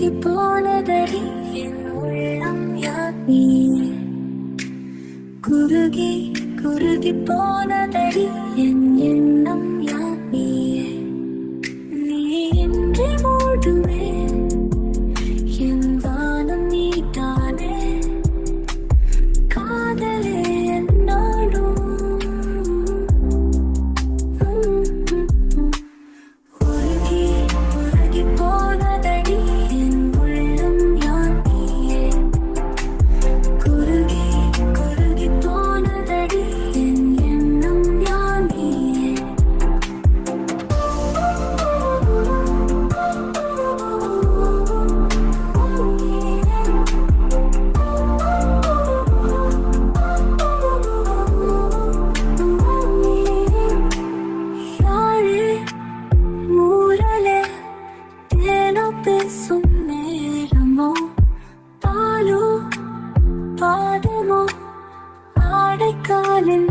உருகி போனதடி என் உள்ளம் யானே குருகி குருகி போனதடி என் எண்ணம் யானே நீ இன்றி மூடுமே என் வானம் நீதானே காதலே என்னோடும் உருகி உருகி போனதடி என் உள்ளம் யானே குருகி குருகி போனதடி என் எண்ணம் யானே யாழே மூரலே தேனோ பேசும் நேரமோ பாலோ பாதமோ ஆடைக்காலின்